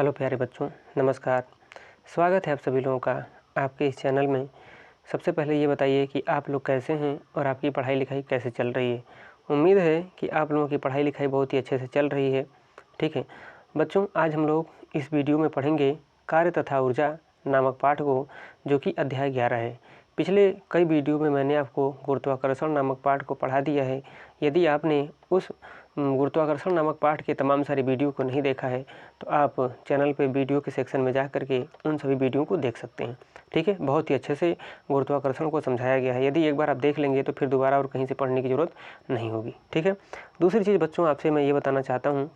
Hello प्यारे बच्चों, नमस्कार। स्वागत है आप सभी लोगों का आपके इस चैनल में। सबसे पहले ये बताइए कि आप लोग कैसे हैं और आपकी पढ़ाई लिखाई कैसे चल रही है। उम्मीद है कि आप लोगों की पढ़ाई लिखाई बहुत ही अच्छे से चल रही है। ठीक है बच्चों, आज हम लोग इस वीडियो में पढ़ेंगे कार्य तथा ऊर्जा नामक पाठ को, जो कि अध्याय 11 है। पिछले कई वीडियो में मैंने आपको गुरुत्वाकर्षण नामक पाठ को पढ़ा दिया है। यदि आपने उस गुरुत्वाकर्षण नामक पाठ के तमाम सारे वीडियो को नहीं देखा है तो आप चैनल पे वीडियो के सेक्शन में जा करके उन सभी वीडियो को देख सकते हैं। ठीक है, बहुत ही अच्छे से गुरुत्वाकर्षण को समझाया गया है। यदि एक बार आप देख लेंगे तो फिर दोबारा और कहीं से पढ़ने की ज़रूरत नहीं होगी। ठीक है, दूसरी चीज़ बच्चों, आपसे मैं ये बताना चाहता हूँ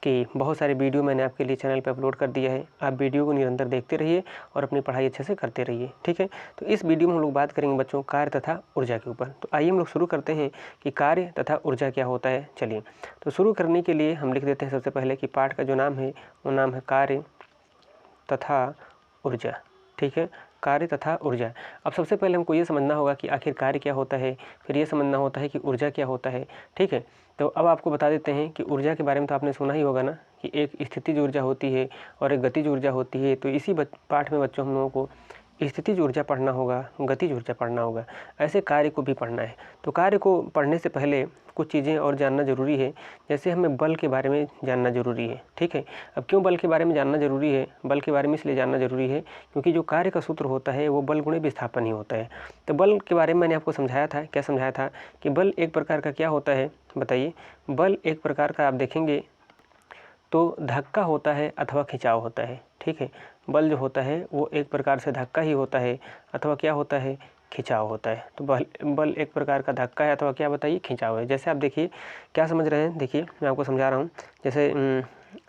कि बहुत सारे वीडियो मैंने आपके लिए चैनल पे अपलोड कर दिया है। आप वीडियो को निरंतर देखते रहिए और अपनी पढ़ाई अच्छे से करते रहिए। ठीक है, तो इस वीडियो में हम लोग बात करेंगे बच्चों कार्य तथा ऊर्जा के ऊपर। तो आइए हम लोग शुरू करते हैं कि कार्य तथा ऊर्जा क्या होता है। चलिए, तो शुरू करने के लिए हम लिख देते हैं सबसे पहले कि पाठ का जो नाम है वो नाम है कार्य तथा ऊर्जा। ठीक है, कार्य तथा ऊर्जा। अब सबसे पहले हमको ये समझना होगा कि आखिर कार्य क्या होता है, फिर ये समझना होता है कि ऊर्जा क्या होता है। ठीक है, तो अब आपको बता देते हैं कि ऊर्जा के बारे में तो आपने सुना ही होगा ना कि एक स्थितिज ऊर्जा होती है और एक गतिज ऊर्जा होती है। तो इसी पाठ में बच्चों हम लोगों को स्थितिज ऊर्जा पढ़ना होगा, गतिज ऊर्जा पढ़ना होगा, ऐसे कार्य को भी पढ़ना है। तो कार्य को पढ़ने से पहले कुछ चीज़ें और जानना ज़रूरी है। जैसे हमें बल के बारे में जानना ज़रूरी है। ठीक है, अब क्यों बल के बारे में जानना ज़रूरी है? बल के बारे में इसलिए जानना ज़रूरी है क्योंकि जो कार्य का सूत्र होता है वो बल गुणे विस्थापन ही होता है। तो बल के बारे में मैंने आपको समझाया था। क्या समझाया था? कि बल एक प्रकार का क्या होता है, बताइए। बल एक प्रकार का आप देखेंगे तो धक्का होता है अथवा खिंचाव होता है। ठीक है, बल जो होता है वो एक प्रकार से धक्का ही होता है अथवा क्या होता है, खिंचाव होता है। तो बल एक प्रकार का धक्का है अथवा क्या, बताइए, खिंचाव है। जैसे आप देखिए, क्या समझ रहे हैं, देखिए मैं आपको समझा रहा हूँ। जैसे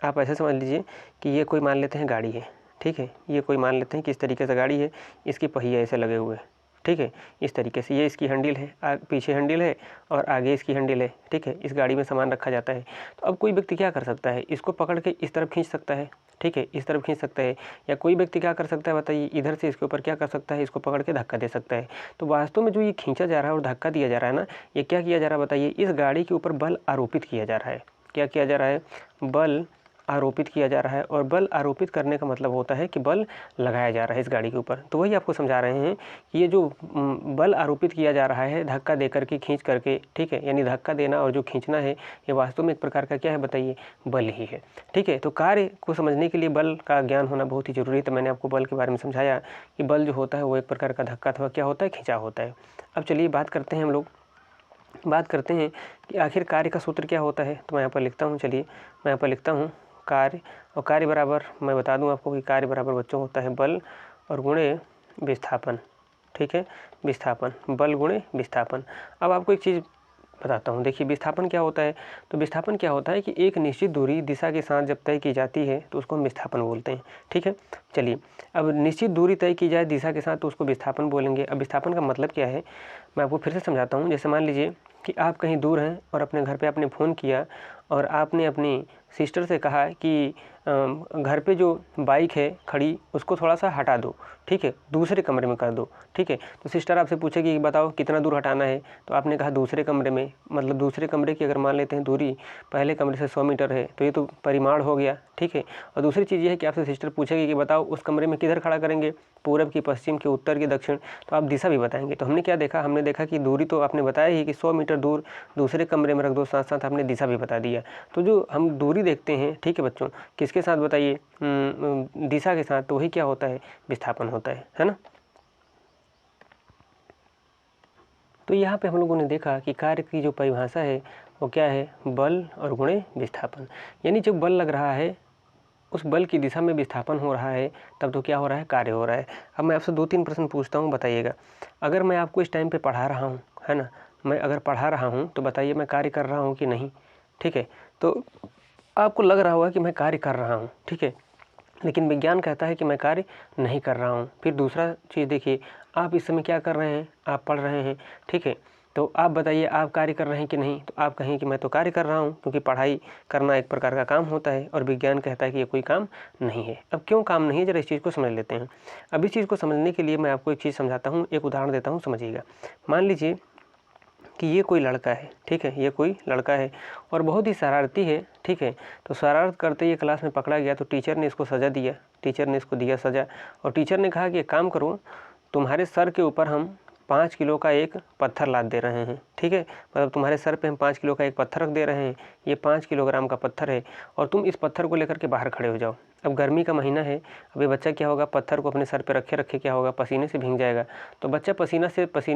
आप ऐसे समझ लीजिए कि ये कोई मान लेते हैं गाड़ी है। ठीक है, ये कोई मान लेते हैं कि इस तरीके से गाड़ी है, इसके पहिए ऐसे लगे हुए हैं। ठीक है, इस तरीके से ये इसकी हैंडल है, पीछे हैंडल है और आगे इसकी हैंडल है। ठीक है, इस गाड़ी में सामान रखा जाता है। तो अब कोई व्यक्ति क्या कर सकता है, इसको पकड़ के इस तरफ खींच सकता है। ठीक है, इस तरफ खींच सकता है। या कोई व्यक्ति क्या कर सकता है, बताइए, इधर से इसके ऊपर क्या कर सकता है, इसको पकड़ के धक्का दे सकता है। तो वास्तव में जो ये खींचा जा रहा है और धक्का दिया जा रहा है ना, ये क्या किया जा रहा है, बताइए, इस गाड़ी के ऊपर बल आरोपित किया जा रहा है। क्या किया जा रहा है? बल आरोपित किया जा रहा है। और बल आरोपित करने का मतलब होता है कि बल लगाया जा रहा है इस गाड़ी के ऊपर। तो वही आपको समझा रहे हैं कि ये जो बल आरोपित किया जा रहा है धक्का दे करके, खींच करके, ठीक है, यानी धक्का देना और जो खींचना है ये वास्तव में एक प्रकार का क्या है, बताइए, बल ही है। ठीक है, तो कार्य को समझने के लिए बल का ज्ञान होना बहुत ही जरूरी है। तो मैंने आपको बल के बारे में समझाया कि बल जो होता है वो एक प्रकार का धक्का अथवा क्या होता है, खिंचाव होता है। अब चलिए बात करते हैं, हम लोग बात करते हैं कि आखिर कार्य का सूत्र क्या होता है। तो मैं यहाँ पर लिखता हूँ, चलिए मैं यहाँ पर लिखता हूँ कार्य। और कार्य बराबर, मैं बता दूं आपको कि कार्य बराबर बच्चों होता है बल और गुणे विस्थापन। ठीक है, विस्थापन, बल गुणे विस्थापन। अब आपको एक चीज़ बताता हूँ, देखिए विस्थापन क्या होता है। तो विस्थापन क्या होता है कि एक निश्चित दूरी दिशा के साथ जब तय की जाती है तो उसको हम विस्थापन बोलते हैं। ठीक है, चलिए, अब निश्चित दूरी तय की जाए दिशा के साथ तो उसको विस्थापन बोलेंगे। अब विस्थापन का मतलब क्या है, मैं आपको फिर से समझाता हूँ। जैसे मान लीजिए कि आप कहीं दूर हैं और अपने घर पे आपने फ़ोन किया और आपने अपनी सिस्टर से कहा कि घर पे जो बाइक है खड़ी उसको थोड़ा सा हटा दो। ठीक है, दूसरे कमरे में कर दो। ठीक है, तो सिस्टर आपसे पूछेगी कि बताओ कितना दूर हटाना है। तो आपने कहा दूसरे कमरे में, मतलब दूसरे कमरे की अगर मान लेते हैं दूरी पहले कमरे से 100 मीटर है तो ये तो परिमाण हो गया। ठीक है, और दूसरी चीज़ ये है कि आपसे सिस्टर पूछेगी कि बताओ उस कमरे में किधर खड़ा करेंगे, पूरब की, पश्चिम की, उत्तर की, दक्षिण। तो आप दिशा भी बताएंगे। तो हमने क्या देखा, हमने देखा कि दूरी तो आपने बताया ही कि 100 मीटर दूर दूसरे कमरे में रख दो, साथ साथ आपने दिशा भी बता दिया। तो जो हम दूरी देखते हैं, ठीक है बच्चों, किसके साथ, बताइए, दिशा के साथ, तो वही क्या होता है, विस्थापन होता है ना। तो यहाँ पे हम लोगों ने देखा कि कार्य की जो परिभाषा है वो क्या है, बल और गुणे विस्थापन। यानी जब बल लग रहा है, उस बल की दिशा में विस्थापन हो रहा है, तब तो क्या हो रहा है, कार्य हो रहा है। अब मैं आपसे 2-3 प्रश्न पूछता हूँ, बताइएगा। अगर मैं आपको इस टाइम पे पढ़ा रहा हूँ, है ना, मैं अगर पढ़ा रहा हूँ तो बताइए मैं कार्य कर रहा हूँ कि नहीं। ठीक है, तो आपको लग रहा होगा कि मैं कार्य कर रहा हूँ। ठीक है, लेकिन विज्ञान कहता है कि मैं कार्य नहीं कर रहा हूँ। फिर दूसरा चीज़ देखिए, आप इस समय क्या कर रहे हैं, आप पढ़ रहे हैं। ठीक है, तो आप बताइए आप कार्य कर रहे हैं कि नहीं। तो आप कहें कि मैं तो कार्य कर रहा हूँ, क्योंकि पढ़ाई करना एक प्रकार का काम होता है और विज्ञान कहता है कि ये कोई काम नहीं है। अब क्यों काम नहीं है, जरा इस चीज़ को समझ लेते हैं। अब इस चीज़ को समझने के लिए मैं आपको एक चीज़ समझाता हूँ, एक उदाहरण देता हूँ, समझिएगा। मान लीजिए कि ये कोई लड़का है, ठीक है, ये कोई लड़का है और बहुत ही शरारती है, ठीक है। तो शरारत करते ये क्लास में पकड़ा गया तो टीचर ने इसको सज़ा दिया, टीचर ने इसको दिया सज़ा और टीचर ने कहा कि एक काम करो, तुम्हारे सर के ऊपर हम 5 किलो का एक पत्थर लाद दे रहे हैं, ठीक है, मतलब तुम्हारे सर पे हम 5 किलो का एक पत्थर रख दे रहे हैं, ये 5 किलोग्राम का पत्थर है और तुम इस पत्थर को लेकर के बाहर खड़े हो जाओ। अब गर्मी का महीना है, अब ये बच्चा क्या होगा, पत्थर को अपने सर पे रखे रखे क्या होगा, पसीने से भीग जाएगा। तो बच्चा पसीने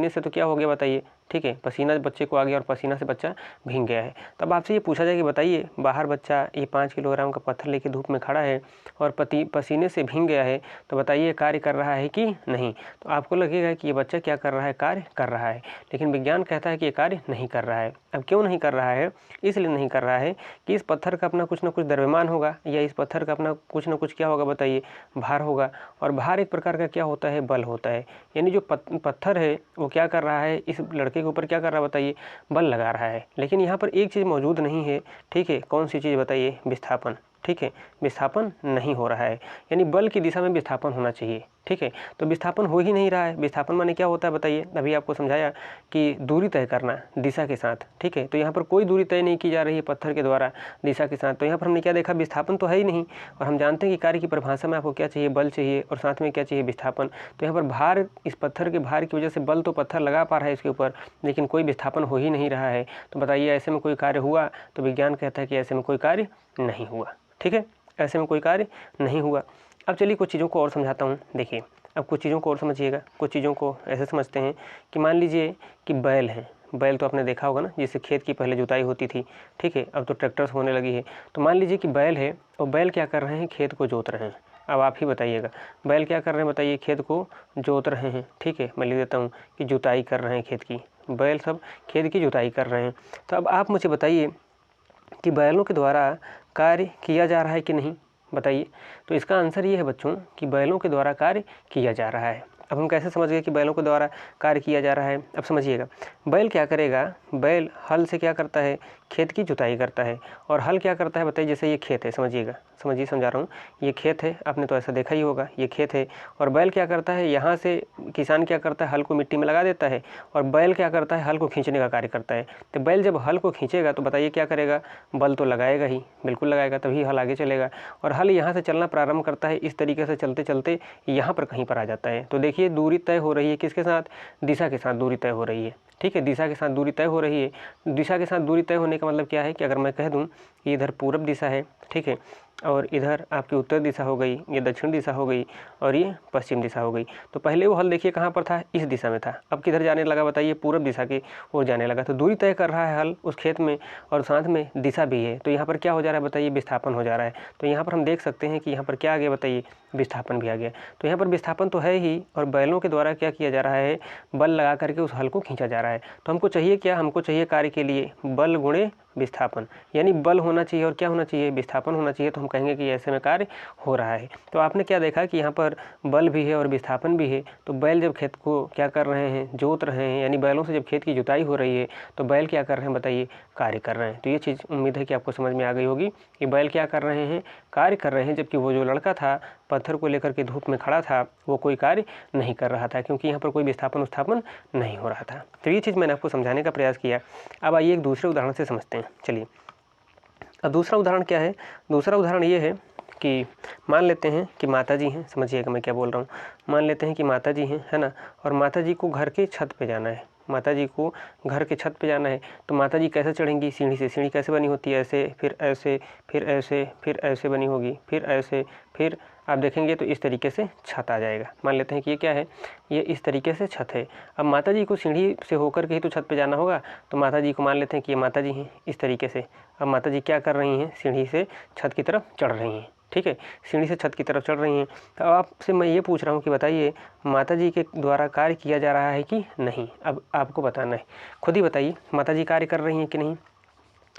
से तो क्या हो गया बताइए, ठीक है, पसीना बच्चे को आ गया और पसीना से बच्चा भीग गया है। तब आपसे ये पूछा जाए कि बताइए बाहर बच्चा ये 5 किलोग्राम का पत्थर लेके धूप में खड़ा है और पसीने से भीग गया है, तो बताइए कार्य कर रहा है कि नहीं। तो आपको लगेगा कि ये बच्चा क्या कर रहा है, कार्य कर रहा है, लेकिन विज्ञान कहता है कि ये कार्य नहीं कर रहा है। अब क्यों नहीं कर रहा है, इसलिए नहीं कर रहा है कि इस पत्थर का अपना कुछ ना कुछ द्रव्यमान होगा या इस पत्थर का अपना कुछ ना कुछ क्या होगा बताइए, भार होगा और भार एक प्रकार का क्या होता है, बल होता है। यानी जो पत्थर है वो क्या कर रहा है, इस लड़के के ऊपर क्या कर रहा है बताइए, बल लगा रहा है। लेकिन यहाँ पर एक चीज़ मौजूद नहीं है, ठीक है, कौन सी चीज़ बताइए, विस्थापन, ठीक है, विस्थापन नहीं हो रहा है, यानी बल की दिशा में विस्थापन होना चाहिए, ठीक है। तो विस्थापन हो ही नहीं रहा है। विस्थापन माने क्या होता है बताइए, अभी आपको समझाया कि दूरी तय करना दिशा के साथ, ठीक है। तो यहाँ पर कोई दूरी तय नहीं की जा रही है पत्थर के द्वारा दिशा के साथ, तो यहाँ पर हमने क्या देखा, विस्थापन तो है ही नहीं। और हम जानते हैं कि कार्य की परिभाषा में आपको क्या चाहिए, बल चाहिए और साथ में क्या चाहिए, विस्थापन। तो यहाँ पर भार, इस पत्थर के भार की वजह से बल तो पत्थर लगा पा रहा है इसके ऊपर, लेकिन कोई विस्थापन हो ही नहीं रहा है। तो बताइए ऐसे में कोई कार्य हुआ, तो विज्ञान कहता है कि ऐसे में कोई कार्य नहीं हुआ, ठीक है, ऐसे में कोई कार्य नहीं हुआ। अब चलिए कुछ चीज़ों को और समझाता हूँ। देखिए अब कुछ चीज़ों को और समझिएगा, कुछ चीज़ों को ऐसे समझते हैं कि मान लीजिए कि बैल है, बैल तो आपने देखा होगा ना, जिससे खेत की पहले जुताई होती थी, ठीक है, अब तो ट्रैक्टर्स होने लगी है। तो मान लीजिए कि बैल है और बैल क्या कर रहे हैं, खेत को जोत रहे हैं। अब आप ही बताइएगा बैल क्या कर रहे हैं बताइए, खेत को जोत रहे हैं, ठीक है, मैं लिख देता हूँ कि जुताई कर रहे हैं खेत की, बैल सब खेत की जुताई कर रहे हैं। तो अब आप मुझे बताइए कि बैलों के द्वारा कार्य किया जा रहा है कि नहीं, बताइए। तो इसका आंसर ये है बच्चों कि बैलों के द्वारा कार्य किया जा रहा है। अब हम कैसे समझ गए कि बैलों के द्वारा कार्य किया जा रहा है, अब समझिएगा। बैल क्या करेगा, बैल हल से क्या करता है, खेत की जुताई करता है। और हल क्या करता है बताइए, जैसे ये खेत है, समझिएगा, समझिए समझा रहा हूँ, ये खेत है, आपने तो ऐसा देखा ही होगा, ये खेत है और बैल क्या करता है, यहाँ से किसान क्या करता है, हल को मिट्टी में लगा देता है और बैल क्या करता है, हल को खींचने का कार्य करता है। तो बैल जब हल को खींचेगा तो बताइए क्या करेगा, बल तो लगाएगा ही, बिल्कुल लगाएगा, तभी हल आगे चलेगा। और हल यहाँ से चलना प्रारंभ करता है, इस तरीके से चलते चलते यहाँ पर कहीं पर आ जाता है। तो देखिए दूरी तय हो रही है किसके साथ, दिशा के साथ दूरी तय हो रही है, ठीक है, दिशा के साथ दूरी तय हो रही है। दिशा के साथ दूरी तय होने का मतलब क्या है कि अगर मैं कह दूं कि इधर पूर्व दिशा है, ठीक है, और इधर आपकी उत्तर दिशा हो गई, ये दक्षिण दिशा हो गई और ये पश्चिम दिशा हो गई। तो पहले वो हल देखिए कहाँ पर था, इस दिशा में था, अब किधर जाने लगा बताइए, पूर्व दिशा की ओर जाने लगा। तो दूरी तय कर रहा है हल उस खेत में और साथ में दिशा भी है। तो यहाँ पर क्या हो जा रहा है बताइए, विस्थापन हो जा रहा है। तो यहाँ पर हम देख सकते हैं कि यहाँ पर क्या आ गया बताइए, विस्थापन भी आ गया। तो यहाँ पर विस्थापन तो है ही और बैलों के द्वारा क्या किया जा रहा है, बल लगा करके उस हल को खींचा जा रहा है। तो हमको चाहिए क्या, हमको चाहिए कार्य के लिए बल गुणे विस्थापन, यानी बल होना चाहिए और क्या होना चाहिए, विस्थापन होना चाहिए। तो हम कहेंगे कि ऐसे में कार्य हो रहा है। तो आपने क्या देखा कि यहाँ पर बल भी है और विस्थापन भी है। तो बैल जब खेत को क्या कर रहे हैं, जोत रहे हैं, यानी बैलों से जब खेत की जुताई हो रही है तो बैल क्या कर रहे हैं बताइए, कार्य कर रहे हैं। तो ये चीज़ उम्मीद है कि आपको समझ में आ गई होगी कि बैल क्या कर रहे हैं, कार्य कर रहे हैं, जबकि वो जो लड़का था पत्थर को लेकर के धूप में खड़ा था वो कोई कार्य नहीं कर रहा था, क्योंकि यहाँ पर कोई विस्थापन उत्थापन नहीं हो रहा था। तो ये चीज़ मैंने आपको समझाने का प्रयास किया। अब आइए एक दूसरे उदाहरण से समझते हैं। चलिए अब दूसरा उदाहरण क्या है, दूसरा उदाहरण ये है कि मान लेते हैं कि माताजी हैं, समझिएगा मैं क्या बोल रहा हूँ, मान लेते हैं कि माताजी हैं, है ना, और माताजी को घर के छत पे जाना है, माताजी को घर के छत पे जाना है। तो माताजी कैसे चढ़ेंगी, सीढ़ी से। सीढ़ी कैसे बनी होती है, ऐसे, फिर ऐसे, फिर ऐसे, फिर ऐसे बनी होगी, फिर ऐसे, फिर आप देखेंगे तो इस तरीके से छत आ जाएगा। मान लेते हैं कि ये क्या है, ये इस तरीके से छत है। अब माताजी को सीढ़ी से होकर के ही तो छत पे जाना होगा। तो माताजी को मान लेते हैं कि ये माताजी हैं इस तरीके से। अब माताजी क्या कर रही हैं, सीढ़ी से छत की तरफ चढ़ रही हैं, ठीक है, सीढ़ी से छत की तरफ चढ़ रही हैं। तो अब आपसे मैं ये पूछ रहा हूँ कि बताइए माताजी के द्वारा कार्य किया जा रहा है कि नहीं। अब आपको बताना है, खुद ही बताइए माताजी कार्य कर रही हैं कि नहीं।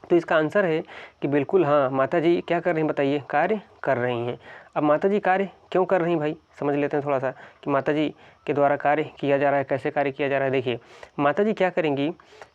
तो इसका आंसर है कि बिल्कुल हाँ, माताजी क्या कर रही हैं बताइए, कार्य कर रही हैं। अब माताजी कार्य क्यों कर रही हैं भाई, समझ लेते हैं थोड़ा सा कि माताजी के द्वारा कार्य किया जा रहा है, कैसे कार्य किया जा रहा है। देखिए माताजी क्या करेंगी,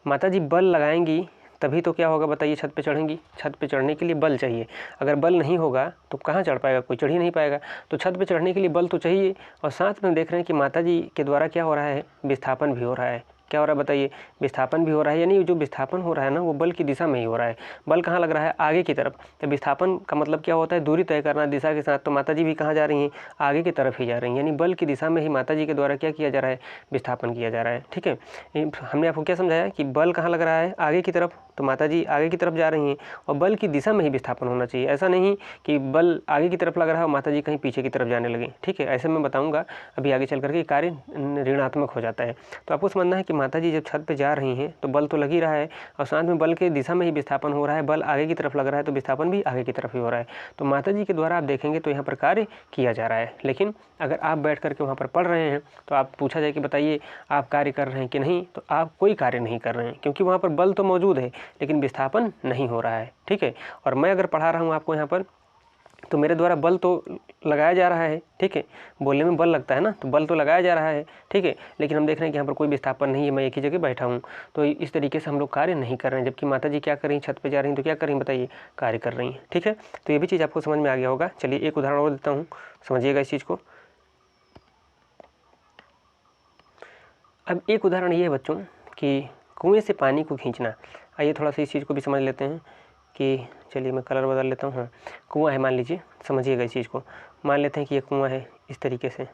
माताजी बल लगाएंगी तभी तो क्या होगा बताइए, छत पे चढ़ेंगी। छत पे चढ़ने के लिए बल चाहिए, अगर बल नहीं होगा तो कहाँ चढ़ पाएगा, कोई चढ़ ही नहीं पाएगा। तो छत पे चढ़ने के लिए बल तो चाहिए और साथ में देख रहे हैं कि माताजी के द्वारा क्या हो रहा है, विस्थापन भी हो रहा है, क्या हो रहा है बताइए, विस्थापन भी हो रहा है, यानी जो विस्थापन हो रहा है ना वो बल की दिशा में ही हो रहा है। बल कहाँ लग रहा है, आगे की तरफ। तो विस्थापन का मतलब क्या होता है, दूरी तय करना दिशा के साथ। तो माताजी भी कहाँ जा रही हैं, आगे की तरफ ही जा रही हैं, यानी बल की दिशा में ही माताजी के द्वारा क्या किया जा रहा है, विस्थापन किया जा रहा है। ठीक है, हमने आपको क्या समझाया कि बल कहाँ लग रहा है, आगे की तरफ। तो माताजी आगे की तरफ जा रही हैं और बल की दिशा में ही विस्थापन होना चाहिए। ऐसा नहीं कि बल आगे की तरफ लग रहा है और माताजी कहीं पीछे की तरफ जाने लगे। ठीक है, ऐसे मैं बताऊंगा अभी आगे चल करके कार्य ऋणात्मक हो जाता है। तो आपको समझना है कि माताजी जब छत पे जा रही हैं तो बल तो लग ही रहा है और साथ में बल के दिशा में ही विस्थापन हो रहा है। बल आगे की तरफ लग रहा है तो विस्थापन भी आगे की तरफ ही हो रहा है। तो माताजी के द्वारा आप देखेंगे तो यहाँ पर कार्य किया जा रहा है। लेकिन अगर आप बैठ करके वहाँ पर पढ़ रहे हैं तो आप पूछा जाए कि बताइए आप कार्य कर रहे हैं कि नहीं, तो आप कोई कार्य नहीं कर रहे हैं, क्योंकि वहाँ पर बल तो मौजूद है लेकिन विस्थापन नहीं हो रहा है। ठीक है, और मैं अगर पढ़ा रहा हूँ आपको यहाँ पर तो मेरे द्वारा बल तो लगाया जा रहा है। ठीक है, बोलने में बल लगता है ना, तो बल तो लगाया जा रहा है। ठीक है, लेकिन हम देख रहे हैं कि यहाँ पर कोई विस्थापन नहीं है, मैं एक ही जगह बैठा हूँ। तो इस तरीके से हम लोग कार्य नहीं कर रहे हैं। जबकि माताजी क्या कर रही हैं, छत पे जा रही हैं तो क्या कर रही हैं बताइए, कार्य कर रही हैं। ठीक है, तो ये भी चीज़ आपको समझ में आ गया होगा। चलिए एक उदाहरण और देता हूँ, समझिएगा इस चीज़ को। अब एक उदाहरण ये है बच्चों कि कुएँ से पानी को खींचना। आइए थोड़ा सा इस चीज़ को भी समझ लेते हैं कि चलिए मैं कलर बदल लेता हूँ। हाँ, कुआँ है मान लीजिए, समझिएगा इस चीज़ को। मान लेते हैं कि ये कुआँ है इस तरीके से,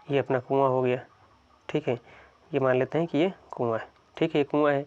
ये अपना कुआँ हो गया। ठीक है, ये मान लेते हैं कि ये कुआँ है। ठीक है, ये कुआँ है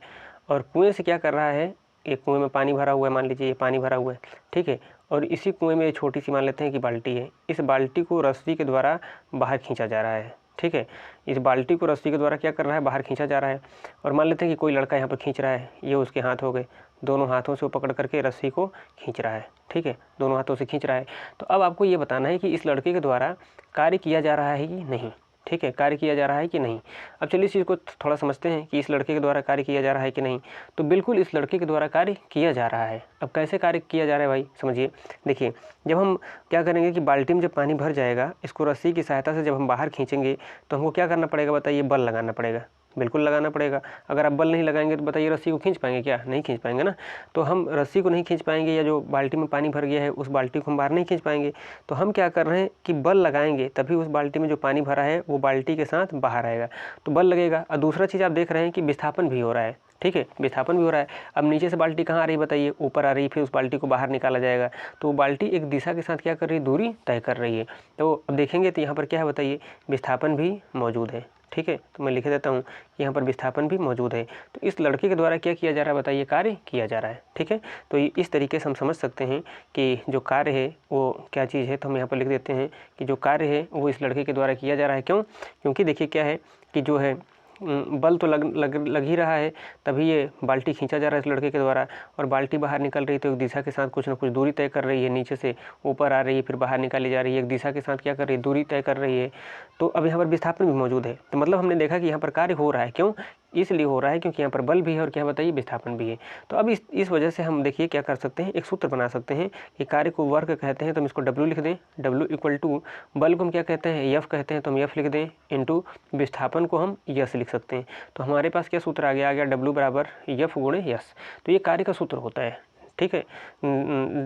और कुएँ से क्या कर रहा है, एक कुएँ में पानी भरा हुआ है, मान लीजिए ये पानी भरा हुआ है। ठीक है, और इसी कुएँ में छोटी सी मान लेते हैं कि बाल्टी है। इस बाल्टी को रस्सी के द्वारा बाहर खींचा जा रहा है। ठीक है, इस बाल्टी को रस्सी के द्वारा क्या कर रहा है, बाहर खींचा जा रहा है। और मान लेते हैं कि कोई लड़का यहाँ पर खींच रहा है, ये उसके हाथ हो गए, दोनों हाथों से वो पकड़ करके रस्सी को खींच रहा है। ठीक है, दोनों हाथों से खींच रहा है। तो अब आपको ये बताना है कि इस लड़के के द्वारा कार्य किया जा रहा है कि नहीं। ठीक है, कार्य किया जा रहा है कि नहीं। अब चलिए इस चीज़ को थोड़ा समझते हैं कि इस लड़के के द्वारा कार्य किया जा रहा है कि नहीं। तो बिल्कुल इस लड़के के द्वारा कार्य किया जा रहा है। अब कैसे कार्य किया जा रहा है भाई, समझिए। देखिए, जब हम क्या करेंगे कि बाल्टी में जब पानी भर जाएगा, इसको रस्सी की सहायता से जब हम बाहर खींचेंगे तो हमको क्या करना पड़ेगा बताइए, बल लगाना पड़ेगा। बिल्कुल लगाना पड़ेगा। अगर आप बल नहीं लगाएंगे तो बताइए रस्सी को खींच पाएंगे क्या, नहीं खींच पाएंगे ना। तो हम रस्सी को नहीं खींच पाएंगे, या जो बाल्टी में पानी भर गया है उस बाल्टी को हम बाहर नहीं खींच पाएंगे। तो हम क्या कर रहे हैं कि बल लगाएंगे, तभी उस बाल्टी में जो पानी भरा है वो बाल्टी के साथ बाहर आएगा, तो बल लगेगा। और दूसरा चीज़ आप देख रहे हैं कि विस्थापन भी हो रहा है। ठीक है, विस्थापन भी हो रहा है। अब नीचे से बाल्टी कहाँ आ रही है बताइए, ऊपर आ रही है, फिर उस बाल्टी को बाहर निकाला जाएगा। तो वो बाल्टी एक दिशा के साथ क्या कर रही है, दूरी तय कर रही है। तो अब देखेंगे तो यहाँ पर क्या है बताइए, विस्थापन भी मौजूद है। ठीक है, तो मैं लिख देता हूँ कि यहाँ पर विस्थापन भी मौजूद है। तो इस लड़के के द्वारा क्या किया जा रहा है बताइए, कार्य किया जा रहा है। ठीक है, तो इस तरीके से हम समझ सकते हैं कि जो कार्य है वो क्या चीज़ है। तो हम यहाँ पर लिख देते हैं कि जो कार्य है वो इस लड़के के द्वारा किया जा रहा है। क्यों, क्योंकि देखिए क्या है कि जो है बल तो लग ही रहा है, तभी ये बाल्टी खींचा जा रहा है इस लड़के के द्वारा। और बाल्टी बाहर निकल रही है तो एक दिशा के साथ कुछ ना कुछ दूरी तय कर रही है, नीचे से ऊपर आ रही है, फिर बाहर निकाली जा रही है, एक दिशा के साथ क्या कर रही है, दूरी तय कर रही है। तो अब यहाँ पर विस्थापन भी मौजूद है। तो मतलब हमने देखा कि यहाँ पर कार्य हो रहा है। क्यों, इसलिए हो रहा है क्योंकि यहाँ पर बल भी है और क्या बताइए, विस्थापन भी है। तो अब इस वजह से हम देखिए क्या कर सकते हैं, एक सूत्र बना सकते हैं कि कार्य को वर्क कहते हैं तो हम इसको W लिख दें। W इक्वल टू बल को हम क्या कहते हैं, F कहते हैं, तो हम F लिख दें, इंटू विस्थापन को हम यस लिख सकते हैं। तो हमारे पास क्या सूत्र आ गया W बराबर F गुणे यस। तो ये कार्य का सूत्र होता है। ठीक है,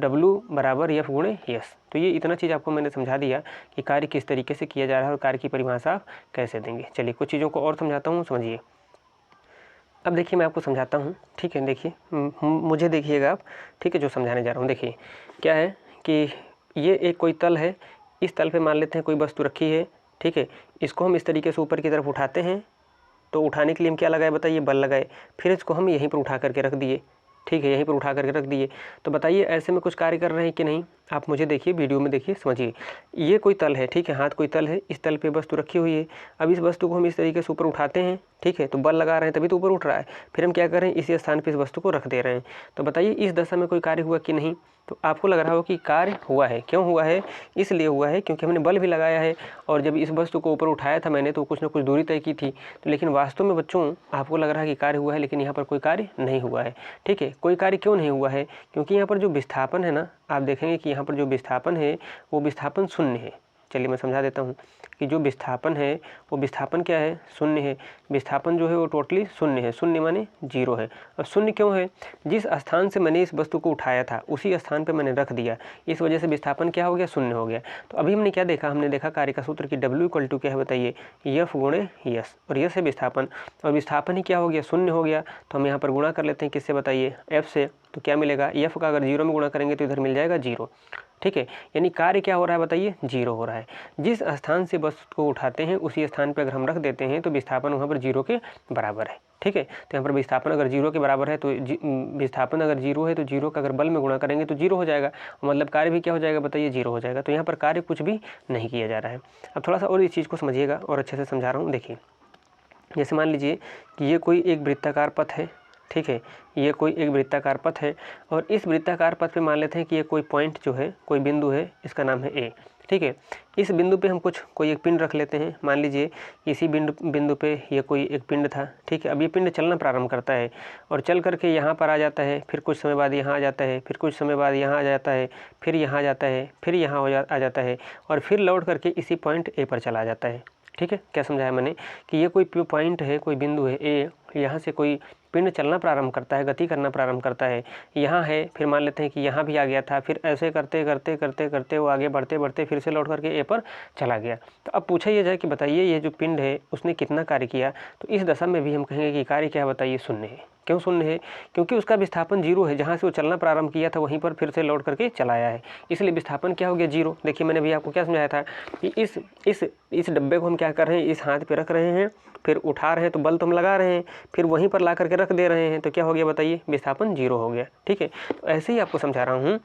W बराबर F गुणे यस। तो ये इतना चीज़ आपको मैंने समझा दिया कि कार्य किस तरीके से किया जा रहा है और कार्य की परिभाषा आप कैसे देंगे। चलिए कुछ चीज़ों को और समझाता हूँ, समझिए। अब देखिए मैं आपको समझाता हूँ। ठीक है, देखिए मुझे देखिएगा आप। ठीक है, जो समझाने जा रहा हूँ देखिए क्या है कि ये एक कोई तल है, इस तल पे मान लेते हैं कोई वस्तु रखी है। ठीक है, इसको हम इस तरीके से ऊपर की तरफ उठाते हैं। तो उठाने के लिए हम क्या लगाए बताइए, बल लगाए। फिर इसको हम यहीं पर उठा करके रख दिए। ठीक है, यहीं पर उठा करके रख दिए। तो बताइए ऐसे में कुछ कार्य कर रहे हैं कि नहीं, आप मुझे देखिए, वीडियो में देखिए, समझिए। ये कोई तल है, ठीक है, हाथ कोई तल है, इस तल पे वस्तु रखी हुई है। अब इस वस्तु को हम इस तरीके से ऊपर उठाते हैं। ठीक है, तो बल लगा रहे हैं तभी तो ऊपर उठ रहा है। फिर हम क्या कर रहे हैं, इसी स्थान पर इस वस्तु को रख दे रहे हैं। तो बताइए इस दशा में कोई कार्य हुआ कि नहीं। तो आपको लग रहा हो कि कार्य हुआ है। क्यों हुआ है, इसलिए हुआ है क्योंकि हमने बल भी लगाया है और जब इस वस्तु को ऊपर उठाया था मैंने तो कुछ ना कुछ दूरी तय की थी। तो लेकिन वास्तव में बच्चों आपको लग रहा है कि कार्य हुआ है, लेकिन यहाँ पर कोई कार्य नहीं हुआ है। ठीक है, कोई कार्य क्यों नहीं हुआ है, क्योंकि यहाँ पर जो विस्थापन है ना, आप देखेंगे कि यहाँ पर जो विस्थापन है वो विस्थापन शून्य है। चलिए मैं समझा देता हूँ कि जो विस्थापन है वो विस्थापन क्या है, शून्य है। विस्थापन जो है वो टोटली शून्य है, शून्य माने जीरो है। अब शून्य क्यों है, जिस स्थान से मैंने इस वस्तु को उठाया था उसी स्थान पे मैंने रख दिया, इस वजह से विस्थापन क्या हो गया, शून्य हो गया। तो अभी हमने क्या देखा, हमने देखा कार्य का सूत्र कि W इक्वल टू क्या है बताइए, F गुणे यस, और यस है विस्थापन, और विस्थापन ही क्या हो गया, शून्य हो गया। तो हम यहाँ पर गुणा कर लेते हैं किससे बताइए, F से। तो क्या मिलेगा, F का अगर जीरो में गुणा करेंगे तो इधर मिल जाएगा जीरो, ठीक है। यानी कार्य क्या हो रहा है बताइए, जीरो हो रहा है। जिस स्थान से वस्तु को उठाते हैं उसी स्थान पर अगर हम रख देते हैं तो विस्थापन वहाँ पर जीरो के बराबर है, ठीक है। तो यहाँ पर विस्थापन अगर जीरो के बराबर है तो विस्थापन अगर जीरो है तो जीरो का अगर बल में गुणा करेंगे तो जीरो हो जाएगा, मतलब कार्य भी क्या हो जाएगा बताइए, जीरो हो जाएगा। तो यहाँ पर कार्य कुछ भी नहीं किया जा रहा है। अब थोड़ा सा और इस चीज़ को समझिएगा और अच्छे से समझा रहा हूँ। देखिए, जैसे मान लीजिए कि ये कोई एक वृत्ताकार पथ है, ठीक है, ये कोई एक वृत्ताकार पथ है, और इस वृत्ताकार पथ पे मान लेते हैं कि ये कोई पॉइंट जो है, कोई बिंदु है, इसका नाम है ए, ठीक है। इस बिंदु पे हम कोई एक पिंड रख लेते हैं। मान लीजिए इसी बिंदु पे ये कोई एक पिंड था, ठीक है। अब ये पिंड चलना प्रारंभ करता है और चल करके यहाँ पर आ जाता है, फिर कुछ समय बाद यहाँ आ जाता है, फिर कुछ समय बाद यहाँ आ जाता है, फिर यहाँ आ जाता है, फिर यहाँ आ जाता है, और फिर लौट करके इसी पॉइंट ए पर चला जाता है, ठीक है। क्या समझाया मैंने कि ये कोई पॉइंट है, कोई बिंदु है ए, यहाँ से कोई पिंड चलना प्रारंभ करता है, गति करना प्रारंभ करता है, यहाँ है, फिर मान लेते हैं कि यहाँ भी आ गया था, फिर ऐसे करते करते करते करते वो आगे बढ़ते बढ़ते फिर से लौट करके ए पर चला गया। तो अब पूछा ये जाए कि बताइए ये जो पिंड है उसने कितना कार्य किया। तो इस दशा में भी हम कहेंगे कि कार्य क्या है बताइए, शून्य है। क्यों शून्य है, क्योंकि उसका विस्थापन जीरो है, जहाँ से वो चलना प्रारंभ किया था वहीं पर फिर से लौट करके चलाया है, इसलिए विस्थापन क्या हो गया, जीरो। देखिए मैंने भी आपको क्या समझाया था कि इस डब्बे को हम क्या कर रहे हैं, इस हाथ पे रख रहे हैं, फिर उठा रहे हैं तो बल तो हम लगा रहे हैं, फिर वहीं पर ला करके रख दे रहे हैं, तो क्या हो गया बताइए, विस्थापन जीरो हो गया, ठीक है। तो ऐसे ही आपको समझा रहा हूँ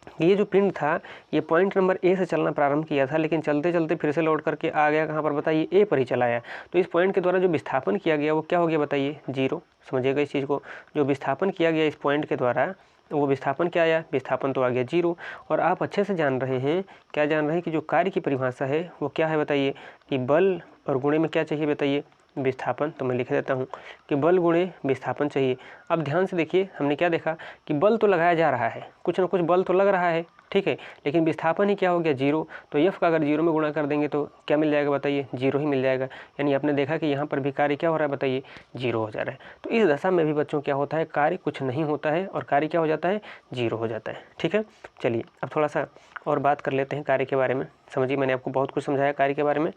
कि ये जो पिंड था ये पॉइंट नंबर ए से चलना प्रारंभ किया था, लेकिन चलते चलते फिर से लौट करके आ गया कहाँ पर बताइए, ए पर ही चला आया। तो इस पॉइंट के द्वारा जो विस्थापन किया गया वो क्या हो गया बताइए, जीरो। समझिएगा इस चीज़ को, जो विस्थापन किया गया इस पॉइंट के द्वारा वो विस्थापन क्या आया, विस्थापन तो आ गया जीरो। और आप अच्छे से जान रहे हैं, क्या जान रहे हैं कि जो कार्य की परिभाषा है वो क्या है बताइए, कि बल और गुणे में क्या चाहिए बताइए, विस्थापन। तो मैं लिख देता हूँ कि बल गुणे विस्थापन चाहिए। अब ध्यान से देखिए, हमने क्या देखा कि बल तो लगाया जा रहा है, कुछ ना कुछ बल तो लग रहा है, ठीक है, लेकिन विस्थापन ही क्या हो गया, जीरो। तो एफ का अगर जीरो में गुणा कर देंगे तो क्या मिल जाएगा बताइए, जीरो ही मिल जाएगा। यानी आपने देखा कि यहाँ पर भी कार्य क्या हो रहा है बताइए, जीरो हो जा रहा है। तो इस दशा में भी बच्चों क्या होता है, कार्य कुछ नहीं होता है और कार्य क्या हो जाता है, जीरो हो जाता है, ठीक है। चलिए अब थोड़ा सा और बात कर लेते हैं कार्य के बारे में। समझिए मैंने आपको बहुत कुछ समझाया कार्य के बारे में।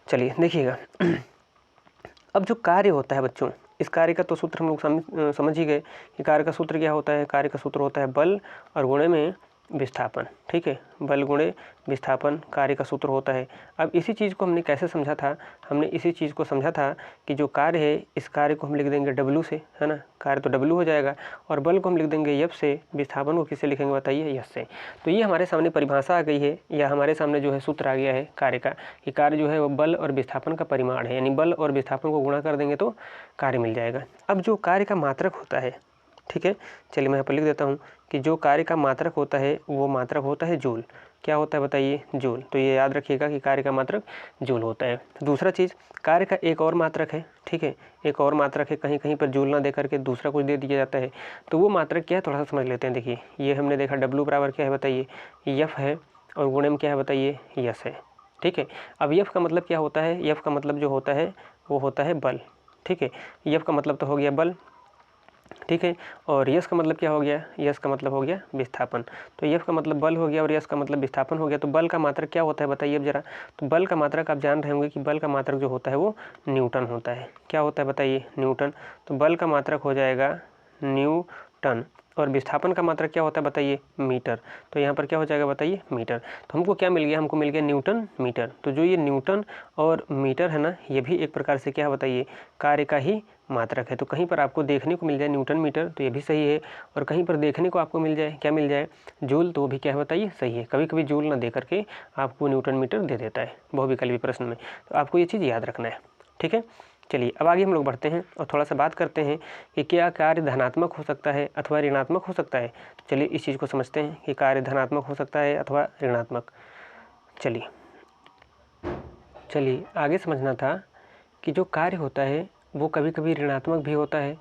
चलिए देखिएगा, अब जो कार्य होता है बच्चों, इस कार्य का तो सूत्र हम लोग समझ ही गए कि कार्य का सूत्र क्या होता है। कार्य का सूत्र होता है बल और गुणे में विस्थापन, ठीक है, बल गुणे विस्थापन कार्य का सूत्र होता है। अब इसी चीज़ को हमने कैसे समझा था, हमने इसी चीज़ को समझा था कि जो कार्य है इस कार्य को हम लिख देंगे W से, है ना, कार्य तो W हो जाएगा, और बल को हम लिख देंगे F से, विस्थापन को किससे लिखेंगे बताइए, S से। तो ये हमारे सामने परिभाषा आ गई है, या हमारे सामने जो है सूत्र आ गया है कार्य का, कि कार्य जो है वो बल और विस्थापन का परिमाण है, यानी बल और विस्थापन को गुणा कर देंगे तो कार्य मिल जाएगा। अब जो कार्य का मात्रक होता है, ठीक है, चलिए मैं यहाँ पर लिख देता हूँ कि जो कार्य का मात्रक होता है वो मात्रक होता है जूल। क्या होता है बताइए, जूल। तो ये याद रखिएगा कि कार्य का मात्रक जूल होता है। दूसरा चीज़, कार्य का एक और मात्रक है, ठीक है, एक और मात्रक है, कहीं कहीं पर जूल ना दे करके दूसरा कुछ दे दिया जाता है। तो वो मात्रक क्या है थोड़ा सा समझ लेते हैं। देखिए ये हमने देखा W बराबर क्या है बताइए, F है, और गुणे में क्या है बताइए, S है, ठीक है। अब F का मतलब क्या होता है, F का मतलब जो होता है वो होता है बल, ठीक है। F का मतलब तो हो गया बल, ठीक है, और यस का मतलब क्या हो गया, यस का मतलब हो गया विस्थापन। तो एफ का मतलब बल हो गया और यस का मतलब विस्थापन हो गया। तो बल का मात्रक क्या होता है बताइए अब जरा। तो बल का मात्रक आप जान रहे होंगे कि बल का मात्रक जो होता है वो न्यूटन होता है। क्या होता है बताइए, न्यूटन। तो बल का मात्रक हो जाएगा न्यूटन, और विस्थापन का मात्रक क्या होता है बताइए, मीटर। तो यहाँ पर क्या हो जाएगा बताइए, मीटर। तो हमको क्या मिल गया, हमको मिल गया न्यूटन मीटर। तो जो ये न्यूटन और मीटर है ना, ये भी एक प्रकार से क्या है बताइए, कार्य का ही मात्रक है। तो कहीं पर आपको देखने को मिल जाए न्यूटन मीटर तो ये भी सही है, और कहीं पर देखने को आपको मिल जाए, क्या मिल जाए, जूल, तो वो भी क्या है बताइए, सही है। कभी कभी जूल ना दे करके आपको न्यूटन मीटर दे देता है बहुविकल्पी प्रश्न में। तो आपको ये चीज़ याद रखना है, ठीक है। चलिए अब आगे हम लोग बढ़ते हैं और थोड़ा सा बात करते हैं कि क्या कार्य धनात्मक हो सकता है अथवा ऋणात्मक हो सकता है। तो चलिए इस चीज़ को समझते हैं कि कार्य धनात्मक हो सकता है अथवा ऋणात्मक। चलिए आगे समझना था कि जो कार्य होता है वो कभी कभी ऋणात्मक भी होता है।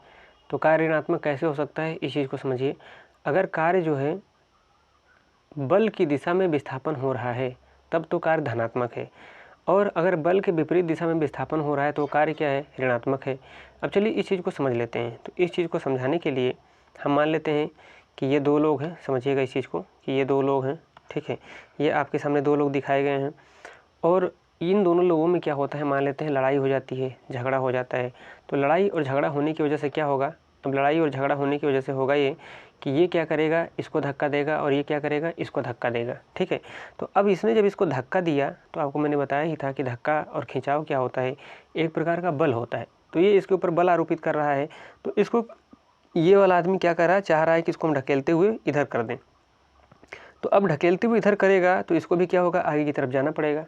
तो कार्य ऋणात्मक कैसे हो सकता है, इस चीज़ को समझिए। अगर कार्य जो है बल की दिशा में विस्थापन हो रहा है तब तो कार्य धनात्मक है। और अगर बल के विपरीत दिशा में विस्थापन हो रहा है तो कार्य क्या है, ऋणात्मक है। अब चलिए इस चीज़ को समझ लेते हैं। तो इस चीज़ को समझाने के लिए हम मान लेते हैं कि ये दो लोग हैं, समझिएगा इस चीज़ को कि ये दो लोग हैं, ठीक है। ये आपके सामने दो लोग दिखाए गए हैं और इन दोनों लोगों में क्या होता है, मान लेते हैं लड़ाई हो जाती है, झगड़ा हो जाता है। तो लड़ाई और झगड़ा होने की वजह से क्या होगा, अब लड़ाई और झगड़ा होने की वजह से होगा ये कि ये क्या करेगा, इसको धक्का देगा और ये क्या करेगा, इसको धक्का देगा, ठीक है। तो अब इसने जब इसको धक्का दिया तो आपको मैंने बताया ही था कि धक्का और खिंचाव क्या होता है, एक प्रकार का बल होता है। तो ये इसके ऊपर बल आरोपित कर रहा है। तो इसको ये वाला आदमी क्या कर रहा है, चाह रहा है कि इसको हम ढकेलते हुए इधर कर दें। तो अब ढकेलते हुए इधर करेगा तो इसको भी क्या होगा, आगे की तरफ जाना पड़ेगा।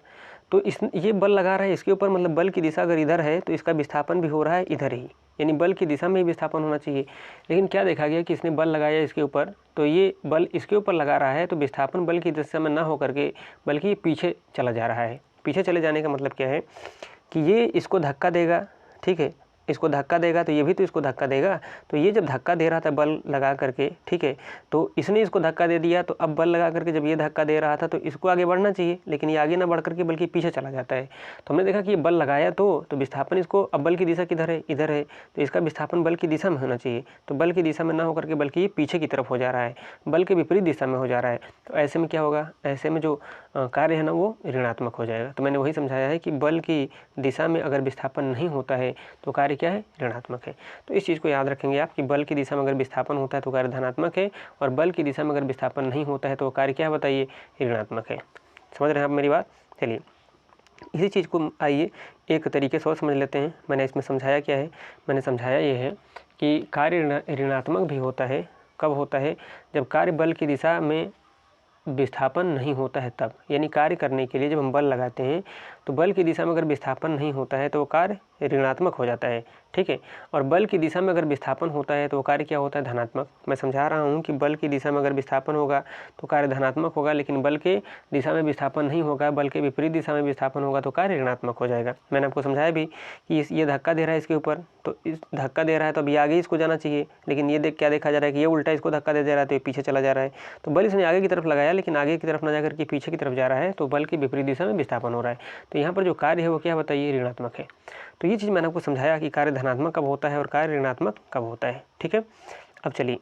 तो ये बल लगा रहा है इसके ऊपर, मतलब बल की दिशा अगर इधर है तो इसका विस्थापन भी हो रहा है इधर ही, यानी बल की दिशा में ही विस्थापन होना चाहिए। लेकिन क्या देखा गया कि इसने बल लगाया इसके ऊपर, तो ये बल इसके ऊपर लगा रहा है तो विस्थापन बल की दिशा में ना होकर के बल्कि पीछे चला जा रहा है। पीछे चले जाने का मतलब क्या है कि ये इसको धक्का देगा, ठीक है, इसको धक्का देगा तो ये भी तो इसको धक्का देगा। तो ये जब धक्का दे रहा था बल लगा करके, ठीक है, तो इसने इसको धक्का दे दिया। तो अब बल लगा करके जब ये धक्का दे रहा था तो इसको आगे बढ़ना चाहिए, लेकिन ये आगे ना बढ़ करके बल्कि पीछे चला जाता है। तो हमने देखा कि ये बल लगाया तो विस्थापन इसको, अब बल की दिशा किधर है, इधर है, तो इसका विस्थापन बल की दिशा में होना चाहिए। तो बल की दिशा में ना होकर के बल्कि ये पीछे की तरफ हो जा रहा है, बल के विपरीत दिशा में हो जा रहा है। तो ऐसे में क्या होगा, ऐसे में जो कार्य है ना वो ऋणात्मक हो जाएगा। तो मैंने वही समझाया है कि बल की दिशा में अगर विस्थापन नहीं होता है तो कार्य क्या है, ऋणात्मक है। तो इस चीज़ को याद रखेंगे आप कि बल की दिशा में अगर विस्थापन होता है तो कार्य धनात्मक है, और बल की दिशा में अगर विस्थापन नहीं होता है तो कार्य क्या है बताइए, ऋणात्मक है। समझ रहे हैं आप मेरी बात। चलिए इसी चीज़ को आइए एक तरीके से और समझ लेते हैं। मैंने इसमें समझाया क्या है, मैंने समझाया ये है कि कार्य ऋणात्मक भी होता है। कब होता है, जब कार्य बल की दिशा में विस्थापन नहीं होता है तब, यानी कार्य करने के लिए जब हम बल लगाते हैं तो बल की दिशा में अगर विस्थापन नहीं होता है तो वो कार्य ऋणात्मक हो जाता है, ठीक है। और बल की दिशा में अगर विस्थापन होता है तो वो कार्य क्या होता है, धनात्मक। मैं समझा रहा हूँ कि बल की दिशा में अगर विस्थापन होगा तो कार्य धनात्मक होगा, लेकिन बल के दिशा में विस्थापन नहीं होगा, बल के विपरीत दिशा में विस्थापन होगा तो कार्य ऋणात्मक हो जाएगा। मैंने आपको समझाया भी कि ये धक्का दे रहा है इसके ऊपर, तो इस धक्का दे रहा है तो अभी आगे इसको जाना चाहिए, लेकिन ये क्या देखा जा रहा है कि ये उल्टा इसको धक्का दे रहा है तो ये पीछे चला जा रहा है। तो बल इसने आगे की तरफ लगाया लेकिन आगे की तरफ ना जाकर के पीछे की तरफ जा रहा है, तो बल की विपरीत दिशा में विस्थापन हो रहा है। तो यहाँ पर जो कार्य है वो क्या बताइए, ऋणात्मक है। तो ये चीज़ मैंने आपको समझाया कि कार्य धनात्मक कब होता है और कार्य ऋणात्मक कब होता है, ठीक है। अब चलिए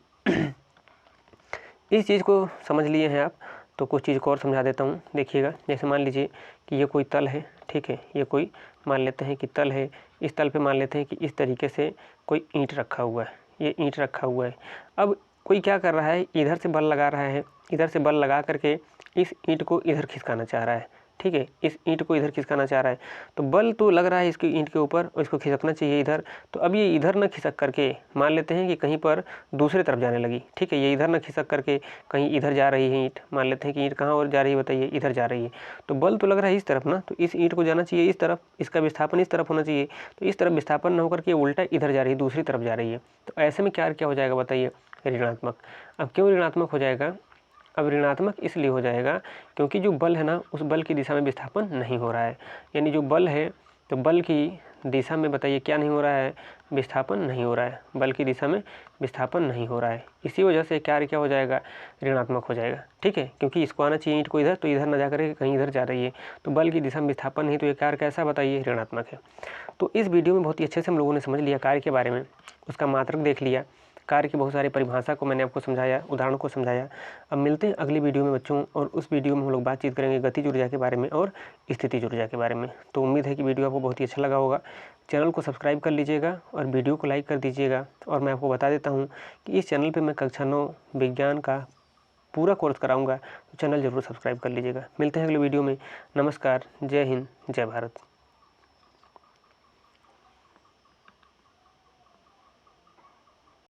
इस चीज़ को समझ लिए हैं आप, तो कुछ चीज़ को और समझा देता हूँ। देखिएगा, जैसे मान लीजिए कि ये कोई तल है, ठीक है, ये कोई मान लेते हैं कि तल है। इस तल पे मान लेते हैं कि इस तरीके से कोई ईंट रखा हुआ है, ये ईंट रखा हुआ है। अब कोई क्या कर रहा है, इधर से बल लगा रहा है, इधर से बल लगा करके इस ईंट को इधर खिसकाना चाह रहा है, ठीक है, इस ईंट को इधर खिसकाना चाह रहा है। तो बल तो लग रहा है इसकी ईंट के ऊपर और इसको खिसकना चाहिए इधर। तो अब ये इधर न खिसक करके मान लेते हैं कि कहीं पर दूसरी तरफ जाने लगी, ठीक है, ये इधर न खिसक करके कहीं इधर जा रही है ईंट। मान लेते हैं कि ईंट कहाँ और जा रही है बताइए, इधर जा रही है। तो बल तो लग रहा है इस तरफ ना, तो इस ईंट को जाना चाहिए इस तरफ, इसका विस्थापन इस तरफ होना चाहिए। तो इस तरफ विस्थापन न होकर के उल्टा इधर जा रही है, दूसरी तरफ जा रही है। तो ऐसे में क्या हो जाएगा बताइए, ऋणात्मक। अब क्यों ऋणात्मक हो जाएगा, अब ऋणात्मक इसलिए हो जाएगा क्योंकि जो बल है ना उस बल की दिशा में विस्थापन नहीं हो रहा है। यानी जो बल है तो बल की दिशा में बताइए क्या नहीं हो रहा है, विस्थापन नहीं हो रहा है, बल की दिशा में विस्थापन नहीं हो रहा है। इसी वजह से क्या हो जाएगा, ऋणात्मक हो जाएगा, ठीक है। क्योंकि इसको आना चाहिए ईंट को इधर, तो इधर ना जाकर के कहीं इधर जा रही है, तो बल की दिशा में विस्थापन नहीं, तो ये कार्य कैसा बताइए, ऋणात्मक है। तो इस वीडियो में बहुत ही अच्छे से हम लोगों ने समझ लिया कार्य के बारे में, उसका मात्रक देख लिया, कार्य की बहुत सारी परिभाषा को मैंने आपको समझाया, उदाहरण को समझाया। अब मिलते हैं अगली वीडियो में बच्चों, और उस वीडियो में हम लोग बातचीत करेंगे गतिज ऊर्जा के बारे में और स्थितिज ऊर्जा के बारे में। तो उम्मीद है कि वीडियो आपको बहुत ही अच्छा लगा होगा। चैनल को सब्सक्राइब कर लीजिएगा और वीडियो को लाइक कर दीजिएगा। और मैं आपको बता देता हूँ कि इस चैनल पर मैं कक्षा 9 विज्ञान का पूरा कोर्स कराऊँगा, तो चैनल ज़रूर सब्सक्राइब कर लीजिएगा। मिलते हैं अगले वीडियो में। नमस्कार, जय हिंद, जय भारत।